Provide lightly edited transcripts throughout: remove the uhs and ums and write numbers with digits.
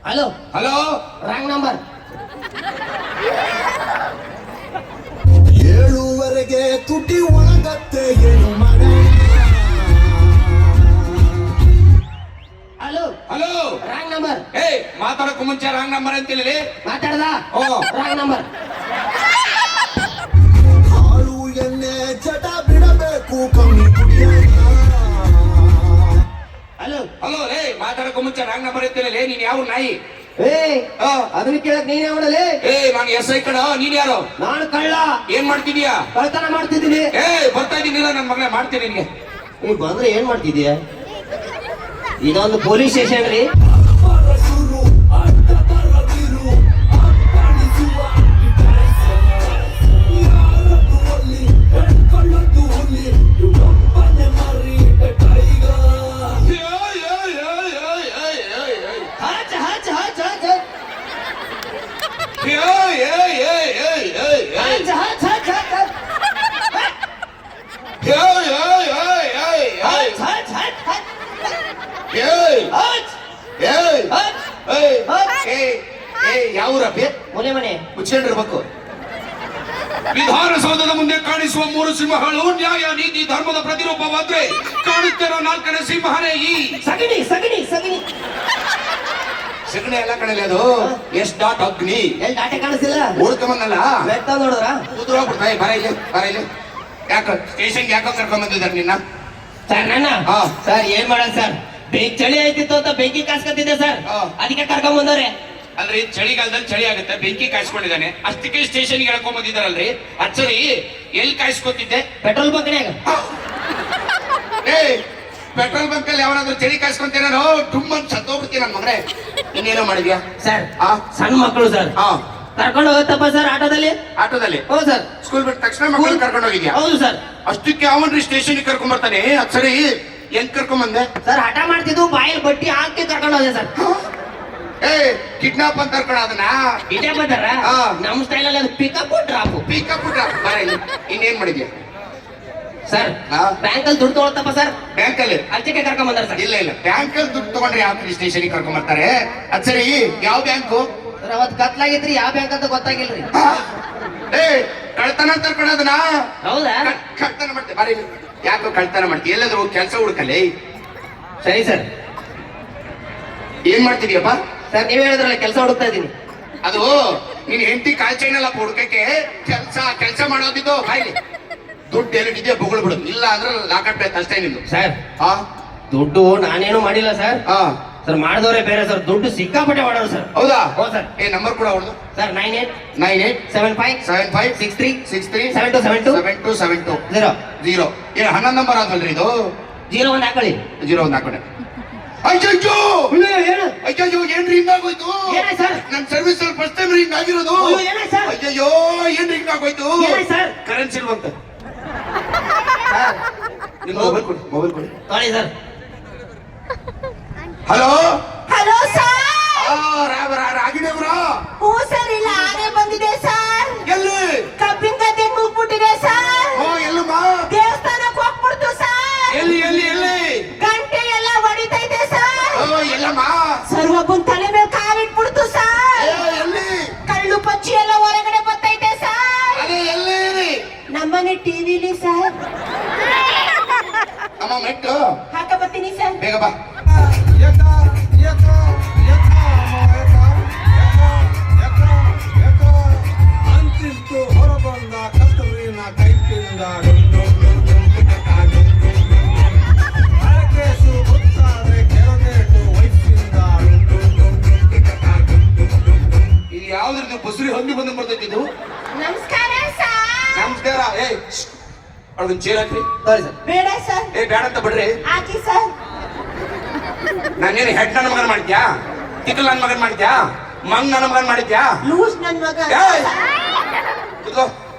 Hello hello wrong number. 7ವರೆಗೆ ತುಟಿ ಒಣಗತ್ತೆ ಏನು ಮನೆ. Hello hello wrong number. ಏಯ್ ಮಾತಾಡಕ್ಕೂ ಮುಂಚೆ ರಾಂಗ್ ನಂಬರ್ ಅಂತಿಲ್ಲ. ಮಾತಾಡ್ದ ಓ ರಾಂಗ್ ನಂಬರ್. ಹಾಲು ಎಣ್ಣೆ ಚಟ ಬಿಡಬೇಕು ಕಮ್ಮಿ ಕುಡಿಯೋಣ. ಹಲೋ ಹಲೋ ಲೇ ಮಾತಾಡಕ್ಕೂ ಮುಂಚೆ ರಾಂಗ್ ನಂಬರ್ ಅಂತಿಲ್ಲ. ನೀನ್ ಯಾವ ನಾಯಿ? ಅದನ್ನ ಕೇಳಕ್ ನೀನ್ ಯಾವಣಲೆ? ನಾನು ಎಸ್ ಐ ಕಣ. ನೀನ್ ಯಾರು? ನಾನು ಕಳ್ಳ. ಏನ್ ಮಾಡ್ತಿದೀಯಾ? ಕಳ್ತನ ಮಾಡ್ತಿದ್ದೀನಿ. ಬರ್ತಾ ಇದೀನಿಲ್ಲ ನನ್ನ ಮಗನೇ, ಮಾಡ್ತೀನಿ ನಿನ್ಗೆ. ನೀವ್ ಬಂದ್ರೆ ಏನ್ ಮಾಡ್ತಿದೀಯ? ಇದೊಂದು ಪೊಲೀಸ್ ಸ್ಟೇಷನ್ ರೀ. ಯಾವೂರಪ್ಪೆ? ಮನೆ ಮನೆ ಮುಚ್ಕೊಂಡಿರ್ಬೇಕು. ವಿಧಾನಸೌಧದ ಮುಂದೆ ಕಾಣಿಸುವ 3 ಸಿಂಹಗಳು ನ್ಯಾಯ ನೀತಿ ಧರ್ಮದ ಪ್ರತಿರೂಪವಾದ್ರೆ ಕಾಣುತ್ತಿರೋ 4ನೇ ಸಿಂಹನೇ ಈ ಸಗಣಿ ಸಗಣಿ ಸಗಣಿ. ಸಗಣಿ ಎಲ್ಲ ಕಣಲೆ ಅದು. ಎಸ್ ಡಾಟ್ ಅಗ್ನಿ ಎಲ್ಲಿ ಡಾಟೆ ಕಾಣಿಸಿಲ್ಲ. ಓಡ್ಕೊಂಬಂದಲ್ಲ ಬೆಟ್ಟ ನೋಡಿದ್ರ ಕುದುರೋಗ್ಬಿಡ್ತಾಯಿ. ಬರ ಇಲ್ಲಿ ಬರ ಇಲ್ಲಿ. ಯಾಕ ಸ್ಟೇಷನ್ಗೆ ಯಾಕೋ ಕರ್ಕೊಂಡ್ ಬಂದಿದ್ದಾರೆ ನಿನ್ನ? ಸರ್ ನನ್ನ ಹಾ. ಸರ್ ಏನ್ ಮಾಡೋದು ಸರ್, ಚಳಿ ಆಯ್ತಿತ್ತು ಅಂತ ಬೆಂಕಿ ಕಾಸ್ಕೊತಿದ್ದೆ ಸರ್. ಹಾ. ಅದಕ್ಕೆ ಕರ್ಕೊಂಡ್ ಬಂದವ್ರೆ. ಅಲ್ರಿ ಚಳಿಗಾಲದಲ್ಲಿ ಚಳಿ ಆಗುತ್ತೆ, ಬೆಂಕಿ ಕಾಯಿಸ್ಕೊಂಡಿದ್ದಾನೆ. ಅಷ್ಟಕ್ಕೆ ಸ್ಟೇಷನ್ಗೆ ಹೇಳ್ಕೊಂಡ್ ಬಂದಿದ್ದಾರಲ್ರಿ. ಅಚ್ಚರಿ ಎಲ್ಲಿ ಕಾಯಿಸ್ಕೊತಿದ್ದೆ? ಪೆಟ್ರೋಲ್ ಬಂಕ್ನ್ಯಾಗ. ಏ ಪೆಟ್ರೋಲ್ ಬಂಕ್ ಅಲ್ಲಿ ಯಾವನಾದ್ರೂ ಚಳಿ ಕಾಯಿಸ್ಕೊಂತೇನೋ ತುಂಬ ಸತ್ತೋಗ್ಬಿಡ್ತೀನಿ ನನ್ನ ಮಗನೇ. ಇನ್ನೇನೋ ಮಾಡಿದ್ಯಾ? ಸರ್ ಆ ಸಣ್ಣ ಮಕ್ಕಳು ಸರ್ ಕರ್ಕೊಂಡು ಹೋಗುತ್ತಪ್ಪ ಸರ್ ಆಟೋದಲ್ಲಿ. ಆಟೋದಲ್ಲಿ? ಹೌದು ಸರ್. ಸ್ಕೂಲ್ ಬಿಟ್ಟ ತಕ್ಷಣ ಮಕ್ಕಳು ಕರ್ಕೊಂಡು ಹೋಗಿದ್ಯಾ? ಹೌದು ಸರ್. ಅಷ್ಟಕ್ಕೆ ಅವನ್ರಿ ಸ್ಟೇಷನ್ಗೆ ಕರ್ಕೊಂಡ್ ಬರ್ತಾನೆ. ಅಚ್ಚರಿ ಹೆಂಗ್ ಕರ್ಕೊಂಡ್ ಬಂದೆ? ಸರ್ ಹಠ ಮಾಡ್ತಿದ್ದು ಬಾಯಲ್ಲಿ ಬಟ್ಟಿ ಹಾಕಿ ಕರ್ಕೊಂಡು ಹೋದೆ ಸರ್. ಏ ಕಿಡ್ನಾಪ್ ಅಂತ ಕರ್ಕೊಂಡು ಅದನ್ನ ಇದೇ ಬಂದಾರ. ಹಾ. ನಮ್ಮ ಸ್ಟೈಲಲ್ಲಿ ಅದು ಪಿಕಪ್ ಡ್ರಾಪ್. ಪಿಕಪ್ ಬರ ಇಲ್ಲಿ. ಇನ್ನೇನ್ ಮಾಡಿದ್ಯಾ? ಸರ್ ಹಾ. ಬ್ಯಾಂಕಲ್ಲಿ ದುಡ್ಡು ತಗೊಳ್ತಪ್ಪ ಸರ್. ಬ್ಯಾಂಕಲ್ಲಿ? ಅಷ್ಟಕ್ಕೆ ಕರ್ಕೊಂಡ್ ಬಂದಾರ ಸರ್. ಇಲ್ಲ ಇಲ್ಲ, ಬ್ಯಾಂಕಲ್ಲಿ ದುಡ್ಡು ತಗೊಂಡ್ರೆ ಯಾವ ಸ್ಟೇಷನ್ಗೆ ಕರ್ಕೊಂಡ್ ಬರ್ತಾರೆ? ಅಚ್ಚರಿ ಯಾವ ಬ್ಯಾಂಕು? ಸರ್ ಅವತ್ ಕತ್ಲಾಗಿದ್ರಿ ಯಾವ ಬ್ಯಾಂಕ್ ಅಂತ ಗೊತ್ತಾಗಿಲ್ರಿ. ಏ ಕಳ್ತನ ಅಂತ ಕರ್ಕೊಂಡು ಅದನ್ನ ಹೌದಾ? ಕಳ್ತನ ಮಾಡ್ತೇವೆ. ಬರೀ ಯಾಕೋ ಕಳ್ತನ ಮಾಡ್ತೀವಿ? ಎಲ್ಲಾದ್ರೂ ಕೆಲಸ ಹುಡುಕಲ್ಲಿ. ಸರಿ ಸರ್. ಏನ್ ಮಾಡ್ತಿದ್ಯಪ್ಪ? ಸರ್ ನೀವ್ ಹೇಳಿದ್ರಲ್ಲ ಕೆಲಸ ಹುಡುಕ್ತಾ ಇದೀನಿ. ಅದು ನೀನ್ ಹೆಂಡತಿ ಕಾಲ್ ಚೈನ್ ಎಲ್ಲ ಹುಡುಕಕ್ಕೆ ಕೆಲಸ ಮಾಡೋದಿದ್ದು. ಬಾಯ್ಲಿ ದುಡ್ಡು ಎಲ್ಲಿಟ್ಟಿದ್ಯಾ ಬೊಗಳು ಬಿಡು, ಇಲ್ಲ ಅಂದ್ರೆ ಲಾಕಟ್ ಅಷ್ಟೇ ನಿಂದು. ಸರ್ ಹಾ ದುಡ್ಡು ನಾನೇನು ಮಾಡಿಲ್ಲ ಸರ್. ಹಾ ಸರ್ ಮಾಡಿದವರೇ ಬೇರೆ ಸರ್. ದುಡ್ಡು ಸಿಕ್ಕಾಪಟ್ಟೆ ಮಾಡೋರು ಸರ್. ಹೌದಾ? ಹೌದು ಸರ್. ನಂಬರ್ ಕೂಡ ಅವ್ರದ್ದು. ಸರ್ 987575637272 0 0. ಏನ್ 11 ನಂಬರ್ ಆದ್ವಲ್ರಿ ಇದು? 0 1 ಹಾಕೊಳ್ಳಿ. 0 1 ಹಾಕೊಂಡೆ. ಅಯ್ಯೋ ಏನು ಅಯ್ಯೋ ಏನ್ ರಿಂಗ್ ಆಗೋಯ್ತು? ಏನಾಯ್ತು ಸರ್? ನನ್ ಸರ್ವಿಸ್ ಅಲ್ಲಿ ಫಸ್ಟ್ ಟೈಮ್ ರಿಂಗ್ ಆಗಿರೋದು. ಏನಾಯ್ತು ಸರ್? ಅಯ್ಯೋ ಏನ್ ರಿಂಗ್ ಆಗೋಯ್ತು? ಏನಾಯ್ತು ಸರ್? ಕರೆನ್ಸಿ ಇಲ್ವಂತ. ಸರ್ ನಿಮ್ಮ ಮೊಬೈಲ್ ಕೊಡಿ, ಮೊಬೈಲ್ ಕೊಡಿ. ತೊಳಿ ಸರ್. Hello hello sir. ರಾಗಿಣೇವ್ರಾ? ಹ್ಞೂ ಸರ್, ಇಲ್ಲ ಆನೆ ಬಂದಿದೆ ಸರ್. ಎಲ್ಲಿ? ಕಬ್ಬಿನ ಗದ್ದೆ ಮುಗ್ಬಿಟ್ಟಿದೆ ಸರ್. ಎಲ್ಲಮ್ಮ? ದೇವಸ್ಥಾನಕ್ಕೆ ಹೋಗ್ಬಿಡ್ತು ಸರ್. ಎಲ್ಲಿ ಎಲ್ಲಿ ಎಲ್ಲಿ? ಗಂಟೆ ಎಲ್ಲ ಹೊಡಿತೈತೆ ಸರ್. ಎಲ್ಲಮ್ಮ? ಸರ್ ಒಬ್ಬನ್ ತಲೆ ಮೇಲೆ ಕಾಲಿಟ್ಬಿಡ್ತು ಸರ್. ಎಲ್ಲಿ? ಕಳ್ಳು ಪಚ್ಚಿ ಎಲ್ಲ ಹೊರಗಡೆ ಬರ್ತೈತೆ ಸರ್. ಅದೇ ಎಲ್ಲಿ? ನಮ್ಮನೆ ಟಿವಿಲಿ ಸರ್. ಅಮ್ಮ ಮೆಟ್ಟು ಹಾಕ ಬರ್ತೀನಿ ಸರ್. ಬೇಗ ಬಾ. ಅಂತಿಷ್ಟು ಹೊರಬಂದ ಕತ್ತರಿನ ಕೈಪಿಂದ ಕೇಸು ಗೊತ್ತಾದ್ರೆ ಕೆಳಗೇಟು ವಯಸ್ಸಿಂದ. ಇದು ಯಾವ್ದ್ರದ್ದು ಬಸುರಿ ಹೊಂದಿ ಬಂದು ಬರ್ತೈತಿ ಇದು? ನಮಸ್ಕಾರ ಸರ್. ನಮಸ್ಕಾರ. ಅವ್ರದೊಂದು ಚೇರ್ ಹಾಕ್ರಿ. ತೊಳಿ ಸರ್. ಬೇಡ ಸರ್. ಬೇಡ ಅಂತ ಬಿಡ್ರಿ. ಹಾಕಿ ಸರ್. ನಾನೇನು ಹೆಡ್ ನನ್ನ ಮಗನ್ ಮಾಡಿದ್ಯಾ? ತಿಕ್ಕಲ್ ನನ್ನ ಮಗನ್ ಮಾಡಿದ್ಯಾ? ಮಂಗ್ ನನ್ನ ಮಗನ್ ಮಾಡಿದ್ಯಾ? ಲೂಸ್ ನನ್ ಮಗ. ಏಯ್! ಕುತ್ಕೋ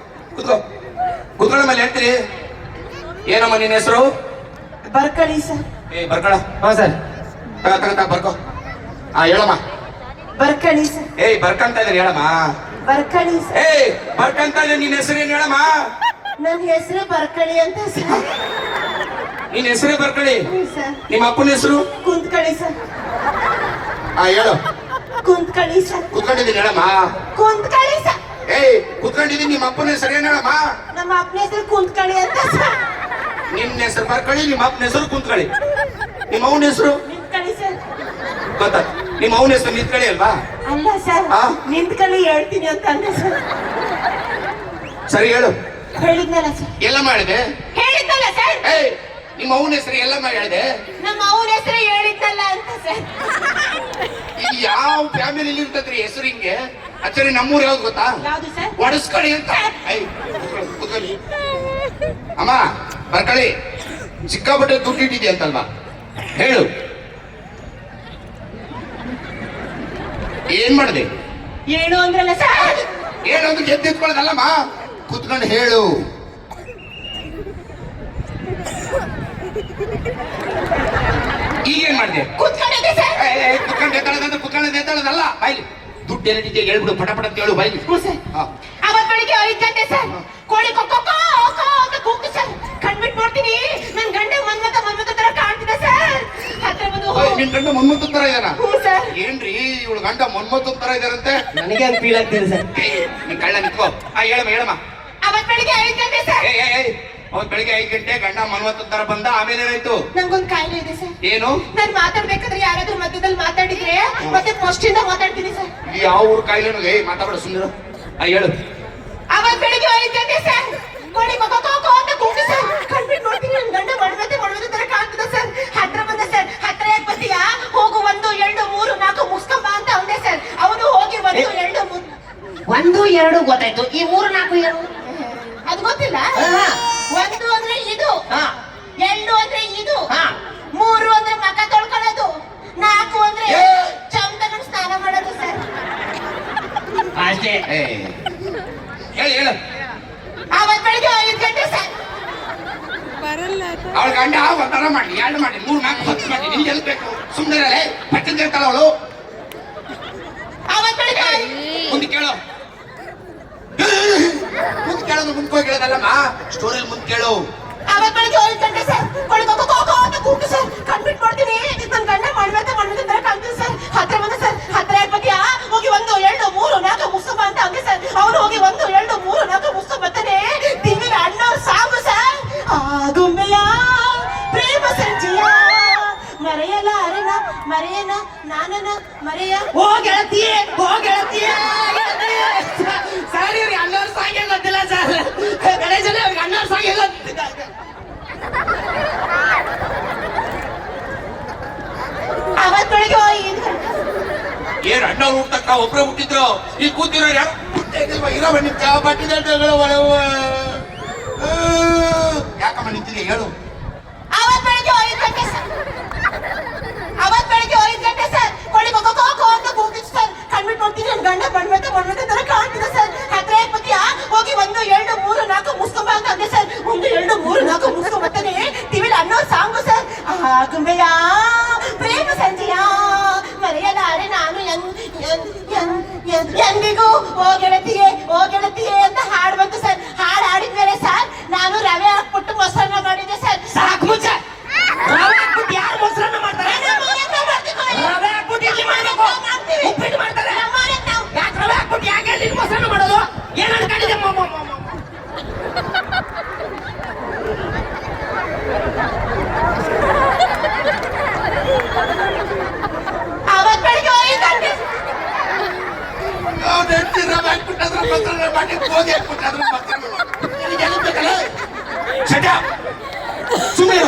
ಕುತ್ಕೋ ಕುತ್ಕೊಳ್ಳೋ ಮೇಲೆ ಹೇಳ್ತೀರಿ. ಏನಮ್ಮ ನಿನ್ನ ಹೆಸರು? ಬರ್ಕಳಿ ಸರ್. ಬರ್ಕಳ. ಹಾ ಸರ್. ತಗ ಬರ್ಕೋ. ಹೇಳಮ್ಮ. ಬರ್ಕಳಿ ಸರ್. ಬರ್ಕಂತ ಇದ್ದೀನಿ ಹೇಳಮ್ಮ. ಬರ್ಕಳಿ ಸರ್. ಬರ್ಕಂತ ಇದ್ದೀನಿ. ನಿನ್ನ ಹೆಸರೇನು ಹೇಳಮ್ಮ? ನನ್ನ ಹೆಸರು ಬರ್ಕಳಿ ಅಂತ ಸರ್. ನಿನ್ನ ಹೆಸರೇ ಬರ್ಕಳಿ. ಸರ್. ನಿಮ್ಮ ಅಪ್ಪನ ಹೆಸರು? ಕುಂತ್ಕಳಿ ಸರ್. ಹೇಳು. ಕುಂತ್ಕೊಳ್ಳಿ ಸರ್ ಕುತ್ಕೊಂಡಿದ್ದೀನಿ ಹೇಳಮ್ಮ. ಕುಂತ್ಕೊಳ್ಳಿ ಸರ್ ಏಯ್ ಕುತ್ಕೊಂಡಿದ್ದೀನಿ. ನಿಮ್ಮ ಅಪ್ಪನ ಹೆಸರು ಏನ್ ಹೇಳಮ್ಮ? ನಮ್ಮ ಅಪ್ಪನ ಹೆಸರು ಕುಂತ್ಕೊಳ್ಳಿ ಅಂತ ಸರ್ ನಿನ್ನ ಹೆಸರು ಬರ್ಕೊಳ್ಳಿ, ನಿಮ್ಮ ಅಪ್ಪನ ಹೆಸರು ಕುಂತ್ಕೊಳ್ಳಿ. ನಿಮ್ಮ ಅವನ ಹೆಸರು ನಿಂತ್ಕೊಳ್ಳಿ ಸರ್ ಗೊತ್ತಾ? ನಿಮ್ಮ ಅವನ ಹೆಸರು ನಿಂತ್ಕೊಳ್ಳಿ ಅಲ್ವಾ? ಅಲ್ಲ ಸರ್ ಆ? ನಿಂತ್ಕೊಳ್ಳಿ ಹೇಳ್ತೀನಿ ಅಂತ ಅಂದೆ ಸರ್ ಸರಿ ಹೇಳು. ಹೇಳಿದ್ನಲ್ಲ ಸರ್ ಎಲ್ಲ ಮಾಡಿದೆ. ಹೇಳಿದ್ನಲ್ಲ ಸರ್ ಏಯ್ ನಿಮ್ಮ ಅವನ ಹೆಸರು ಎಲ್ಲಮ್ಮ ಹೇಳಿದೆ. ನಮ್ಮ ಅವನ ಹೆಸರು ಹೇಳಿದ್ನಲ್ಲ ಅಂತ ಸರ್ ಇದು ಯಾವ ಫ್ಯಾಮಿಲಿ ಇರ್ತದ್ರಿ ಹೆಸರು ಹಿಂಗೆ? ಅಚ್ಚರಿ ನಮ್ಮೂರ್ ಯಾವ್ದು ಗೊತ್ತಾ? ಯಾವ್ದು ಸರ್ ಒಡಸ್ಕೊಳ್ಳಿ ಅಂತ. ಏಯ್ ಕೂತ್ಕೊಳ್ಳಿ. ಅಮ್ಮ ಬರ್ಕೊಳ್ಳಿ. ಸಿಕ್ಕಾಪಟ್ಟೆ ದುಡ್ಡು ಇಟ್ಟಿದ್ಯಾ ಅಂತಲ್ವಾ? ಹೇಳು ಏನ್ ಮಾಡಿದೆ? ಏನು ಅಂದ್ರಲ್ಲ ಸರ್ ಏನೊಂದು ಎದ್ದಿಟ್ಕೊಳ್ಳೋದಲ್ಲಮ್ಮ, ಕುತ್ಕೊಂಡು ಹೇಳು. ಈಗೇನ್ ಮಾಡಿದೆ? ಕುತ್ಕೊಂಡಿದ್ದೆ ಸರ್ ಕುತ್ಕೊಂಡು ಎದ್ದಾಳದಂದ್ರೆ ಕುತ್ಕೊಂಡು ಎದ್ದಾಳದಲ್ಲ. ಬಾಯ್ಲಿ ದುಡ್ಡು ಏನಿದೆ ಹೇಳ್ಬಿಡು, ಪಟ ಪಟ ಅಂತ ಹೇಳು ಬಾಯ್ಲಿ. ಹ್ಞೂ ಸರ್ ಹಾ. ಅವತ್ ಬೆಳಿಗ್ಗೆ 5 ಗಂಟೆ ಸರ್ ಕೋಳಿ ಕೊಕ್ಕೋ ಅಂತ ಕೂಗ್ತು ಸರ್. ಕಣ್ಬಿಟ್ಟು ನೋಡ್ತೀನಿ ನನ್ ಗಂಡ ಮನ್ಮತ ತರ ಕಾಣ್ತಿದೆ ಸರ್. ಹತ್ರ ಬಂದು ನಿನ್ ಗಂಡ ಮನ್ಮತ್ತ ತರ ಇದಾನ? ಹ್ಞೂ ಸರ್ ಏನ್ರಿ ಇವಳು ಗಂಡ ಮನ್ಮತ್ತ ತರ ಇದಾರಂತೆ? ನನಗೆ ಹಂಗೆ ಫೀಲ್ ಆಗ್ತಿದೆ ಸರ್. ನೀನ್ ಕಳ್ಳ ನಿಂತ್ಕೋ. ಹೇಳಮ್ಮ ಹೇಳಮ್ಮ. ಅವತ್ ಬೆಳಿಗ್ಗೆ 5 ಗಂಟೆ ಸರ್ ಅವತ್ ಬೆಳಿಗ್ಗೆ 5 ಗಂಟೆ ಗಂಡ ಮನ್ಮತ್ತ ತರ ಬಂದ. ಆಮೇಲೆ ಏನಾಯ್ತು? ನಂಗೊಂದ್ ಕಾಯಿಲೆ ಇದೆ ಸರ್. ಏನು? ನಾನ್ ಮಾತಾಡ್ಬೇಕಾದ್ರೆ ಯಾರಾದ್ರೂ ಮಧ್ಯದಲ್ಲಿ ಮಾತಾಡಿದ್ರೆ ಮತ್ತೆ ಫಸ್ಟ್ ಇಂದ ಮಾತಾಡ್ತೀನಿ ಸರ್. ಯಾವ ಊರ್ ಕಾಯಿಲೆನು? ಮಾತಾಡ ಸುಂದರ. ಹೇಳು. ಅವತ್ ಬೆಳಿಗ್ಗೆ 5 ಗಂಟೆ ಸರ್ ಕೋಳಿ ಕೊಕ್ಕೋ ಅಂತ ಕೂಗ್ತು ಸರ್. ಕಣ್ಬಿಟ್ಟು ನೋಡ್ತೀನಿ ನನ್ ಗಂಡ ಮಡ್ವತೆ ತರ ಕಾಣ್ತಿದೆ ಸರ್. ಹತ್ರ ಬಂದ ಸರ್. ಹತ್ರ ಯಾಕೆ ಬರ್ತೀಯಾ? ಹೋಗು 1 2 3 4 ಮುಸ್ಕಂಬ ಅಂತ ಅಂದೆ ಸರ್. ಅವನು ಹೋಗಿ 1 2 3 1 2 ಗೊತ್ತಾಯ್ತು, ಈ 3 4 ಏನು? ಅದು ಗೊತ್ತಿಲ್ಲ. ಹಾ. 1 ಅಂದ್ರೆ ಇದು, ಹಾ 2 ಅಂದ್ರೆ ಇದು, ಹಾ 3 ಅಂದ್ರೆ ಮಕ ತೊಳ್ಕೊಳ್ಳೋದು, 4 ಅಂದ್ರೆ ಏ! ಚಮ್ ತಗೊಂಡು ಸ್ನಾನ ಮಾಡೋದು ಸರ್. ಅಷ್ಟೇ. ಹೇಳು ಹೇಳು. ಅವತ್ ಬೆಳಿಗ್ಗೆ 5 ಗಂಟೆ ಸರ್ ಅವಳ ಗಂಡ ಒಂದರ ಮಾಡಿ 2 ಮಾಡಿ 3 4 10 ಮಾಡಿ ನಿನ್ಗೆ ಎಲ್ಲಿ ಬೇಕು? ಸುಮ್ಮನೆ ಪಟ್ಟದ ಇರ್ತಾಳ ಅವಳು. ಅವತ್ ಬೆಳಿಗ್ಗೆ ಮುಂದೆ ಕೇಳು. ಮುಂದೆ ಕೇಳೋದು ಮುಂದೆ ಹೋಗಿ ಹೇಳೋದಲ್ಲಮ್ಮ, ಸ್ಟೋರಿಯಲ್ಲಿ ಮುಂದೆ ಕೇಳು. ಅವತ್ ಬೆಳಿಗ್ಗೆ 5 ಗಂಟೆ ಸರ್ ಕೋಳಿ ಕೊಕ್ಕೋ ಅಂತ ಕೂಗ್ತು ಸರ್. ಕಣ್ಬಿಟ್ಟು ನೋಡ್ತೀನಿ ನನ್ ಗಂಡ ಮಡ್ವತೆ ತರ ಕಾಣ್ತಿದೆ ಸರ್. ಹತ್ರ ಬಂದ ಸರ್. ಹತ್ರ ಯಾಕೆ ಬರ್ತೀಯಾ? ಹೋಗಿ 1 2 3 4 ಮುಸ್ಕಂಬ ಅಂತ ಅಂದೆ ಸರ್. ಅವನು ಹೋಗಿ 1 2 3 4 ಮುಸ್ಕಂಬ ಬರ್ತಾನೆ. ಟಿವಿಲಿ ಅಣ್ಣವ್ರ ಸಾಂಗು ಸರ್. ಆಗುಂಬೆಯ ಪ್ರೇಮ ಸಂಜೆಯ ಮರೆಯಲಾರೆನ ಮರೆಯನ ನಾನನ ಮರೆಯ ಓ ಗೆಳತಿಯೇ, ಓ ಗೆಳತಿಯೇ, ಗೆಳತಿಯೇ. ಸರ್ ಇವ್ರಿಗೆ ಅಣ್ಣವ್ರ ಸಾಂಗ್ ಗೊತ್ತಿಲ್ಲ ಸರ್. ಗಣೇಶನ ಅವ್ರಿಗೆ ಅಣ್ಣವ್ರ ಸಾಂಗ್ ಎಲ್ಲ ಅವತ್ ಬೆಳಿಗ್ಗೆ 5 ಗಂಟೆ ಏನ್ ಅಣ್ಣವ್ರು ಹುಟ್ಟಕ್ಕ ಒಬ್ರೇ ಹುಟ್ಟಿದ್ರು. ಈ ಕೂತಿರೋ ಯಾರು ಹುಟ್ಟಿಲ್ವಾ? ಇರೋ ನಿಂತ ಬಟ್ಟಿದ ಯಾಕಮ್ಮ ನಿಂತಿದೆ ಹೇಳು. ಅವತ್ ಬೆಳಿಗ್ಗೆ 5 ಗಂಟೆ ಸರ್. ಅವತ್ ಬೆಳಿಗ್ಗೆ 5 ಗಂಟೆ ಸರ್ ಕೋಳಿ ಕೊಕ್ಕೋ ಅಂತ ಕೂಗಿತ್ತು ಸರ್. ಕಣ್ಬಿಟ್ಟು ನೋಡ್ತೀನಿ ನನ್ ಗಂಡ ಮಣ್ಮತೆ ತರ ಕಾಣ್ತಿದೆ ಸರ್. ಹತ್ರ ಯಾಕೆ ಬರ್ತೀಯಾ? ಹೋಗಿ 1 2 3 4 ಮುಸ್ಕಂಬ ಅಂತ ಅಂದೆ ಸರ್. 1 2 3 4 ಮುಸ್ಕಂಬ ಬರ್ತಾನೆ. ಟಿವಿಲಿ ಅನ್ನೋ ಸಾಂಗು ಸರ್. ಆಗುಂಬೆಯ ಪ್ರೇಮ ಸಂಜೆಯ ಮರೆಯಲಾರೆ ನಾನು ಎಂದಿಗೂ ಓ ಗೆಳತಿಯೇ ಅಂತ ಹಾಡು ಬಂತು ಸರ್. ಹಾಡು ಹಾಡಿದ್ಮೇಲೆ ಸರ್ ನಾನು ರವೆ ಹಾಕ್ಬಿಟ್ಟು ಮೊಸರನ್ನ ಮಾಡಿದ್ದೆ ಸರ್. ಸಾಕು ಮುಚ್ಚ. ರವೆ ಹಾಕ್ಬಿಟ್ಟು ಯಾರು ಮೊಸರನ್ನ ಮಾಡ್ತಾರೆ? ರವೆ ಹಾಕ್ಬಿಟ್ಟು ಇಲ್ಲಿ ಮಾಡ್ಬೇಕು. ಉಪ್ಪಿಟ್ಟು ಮಾಡ್ತಾರೆ. ಯಾಕೆ ರವೆ ಹಾಕ್ಬಿಟ್ಟು ಯಾಕೆ ಇಲ್ಲಿ ಮೊಸರನ್ನ ಮಾಡೋದು? ಏನ್ ಅನ್ಕೊಂಡಿದೆ? ಅವತ್ ಬೆಳಿಗ್ಗೆ 5 ಗಂಟೆ ಸುಮ್ಮನೆ